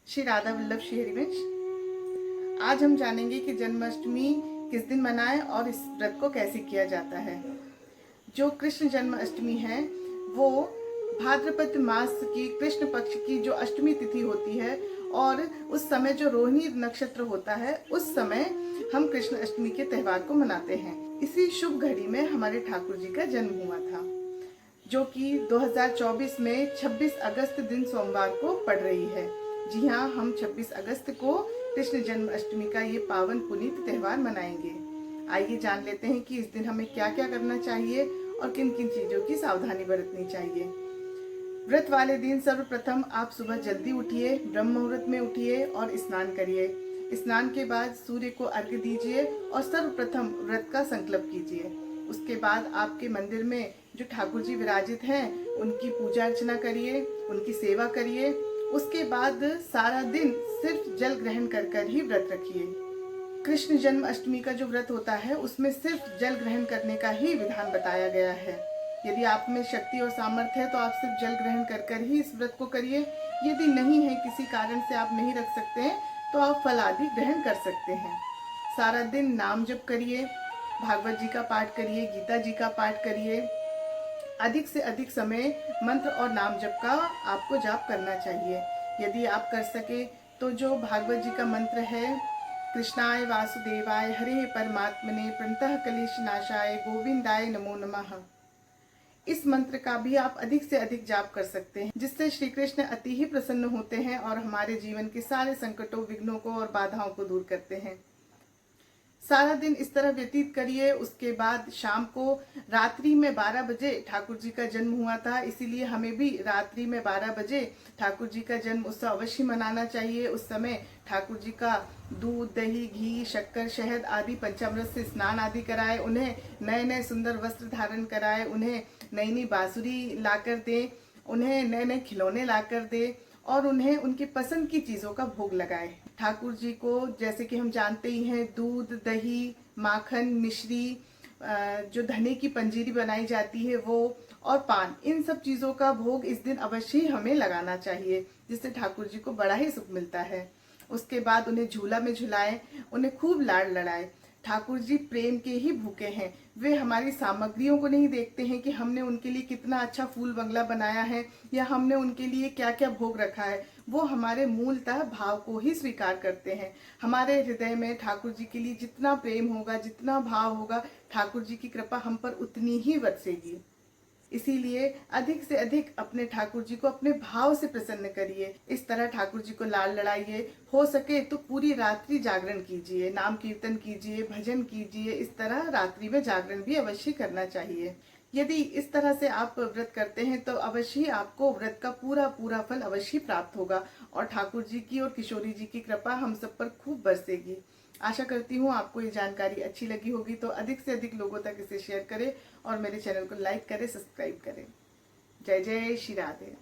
श्री राधा वल्लभ श्री हरिवंश। आज हम जानेंगे कि जन्माष्टमी किस दिन मनाएं और इस व्रत को कैसे किया जाता है। जो कृष्ण जन्माष्टमी है वो भाद्रपद मास की कृष्ण पक्ष की जो अष्टमी तिथि होती है और उस समय जो रोहिणी नक्षत्र होता है उस समय हम कृष्ण अष्टमी के त्योहार को मनाते हैं। इसी शुभ घड़ी में हमारे ठाकुर जी का जन्म हुआ था, जो कि 2024 में 26 अगस्त दिन सोमवार को पड़ रही है। जी हाँ, हम 26 अगस्त को कृष्ण जन्माष्टमी का ये पावन पुनीत त्योहार मनाएंगे। आइए जान लेते हैं कि इस दिन हमें क्या क्या करना चाहिए और किन किन चीजों की सावधानी बरतनी चाहिए। व्रत वाले दिन सर्वप्रथम आप सुबह जल्दी उठिए, ब्रह्म मुहूर्त में उठिए और स्नान करिए। स्नान के बाद सूर्य को अर्घ्य दीजिए और सर्वप्रथम व्रत का संकल्प कीजिए। उसके बाद आपके मंदिर में जो ठाकुर जी विराजित हैं उनकी पूजा अर्चना करिए, उनकी सेवा करिए। उसके बाद सारा दिन सिर्फ जल ग्रहण कर कर ही व्रत रखिए। कृष्ण जन्माष्टमी का जो व्रत होता है उसमें सिर्फ जल ग्रहण करने का ही विधान बताया गया है। यदि आप में शक्ति और सामर्थ्य है तो आप सिर्फ जल ग्रहण कर कर ही इस व्रत को करिए। यदि नहीं है, किसी कारण से आप नहीं रख सकते हैं, तो आप फल आदि ग्रहण कर सकते हैं। सारा दिन नाम जप करिए, भागवत जी का पाठ करिए, गीता जी का पाठ करिए। अधिक से अधिक समय मंत्र और नाम जप का आपको जाप करना चाहिए। यदि आप कर सके तो जो भागवत जी का मंत्र है, कृष्णाय वासुदेवाय हरे परमात्मने प्रणतः कलेश नाशाय गोविंदाय नमो नमः, इस मंत्र का भी आप अधिक से अधिक जाप कर सकते हैं, जिससे श्री कृष्ण अति ही प्रसन्न होते हैं और हमारे जीवन के सारे संकटों, विघ्नों को और बाधाओं को दूर करते हैं। सारा दिन इस तरह व्यतीत करिए। उसके बाद शाम को रात्रि में 12 बजे ठाकुर जी का जन्म हुआ था, इसीलिए हमें भी रात्रि में 12 बजे ठाकुर जी का जन्म उत्सव अवश्य मनाना चाहिए। उस समय ठाकुर जी का दूध, दही, घी, शक्कर, शहद आदि पंचामृत से स्नान आदि कराए, उन्हें नए नए सुंदर वस्त्र धारण कराए, उन्हें नई नई बांसुरी लाकर दे, उन्हें नए नए खिलौने लाकर दे और उन्हें उनकी पसंद की चीजों का भोग लगाए। ठाकुर जी को जैसे कि हम जानते ही हैं, दूध, दही, माखन, मिश्री, जो धने की पंजीरी बनाई जाती है वो, और पान, इन सब चीजों का भोग इस दिन अवश्य ही हमें लगाना चाहिए, जिससे ठाकुर जी को बड़ा ही सुख मिलता है। उसके बाद उन्हें झूला में झुलाएं, उन्हें खूब लाड़ लड़ाएं। ठाकुर जी प्रेम के ही भूखे हैं। वे हमारी सामग्रियों को नहीं देखते हैं कि हमने उनके लिए कितना अच्छा फूल बंगला बनाया है या हमने उनके लिए क्या क्या भोग रखा है। वो हमारे मूलतः भाव को ही स्वीकार करते हैं। हमारे हृदय में ठाकुर जी के लिए जितना प्रेम होगा, जितना भाव होगा, ठाकुर जी की कृपा हम पर उतनी ही बरसेगी। इसीलिए अधिक से अधिक अपने ठाकुर जी को अपने भाव से प्रसन्न करिए। इस तरह ठाकुर जी को लाल लड़ाइए। हो सके तो पूरी रात्रि जागरण कीजिए, नाम कीर्तन कीजिए, भजन कीजिए। इस तरह रात्रि में जागरण भी अवश्य करना चाहिए। यदि इस तरह से आप व्रत करते हैं तो अवश्य आपको व्रत का पूरा पूरा फल अवश्य प्राप्त होगा और ठाकुर जी की और किशोरी जी की कृपा हम सब पर खूब बरसेगी। आशा करती हूँ आपको ये जानकारी अच्छी लगी होगी, तो अधिक से अधिक लोगों तक इसे शेयर करें और मेरे चैनल को लाइक करें, सब्सक्राइब करें। जय जय श्री राधे।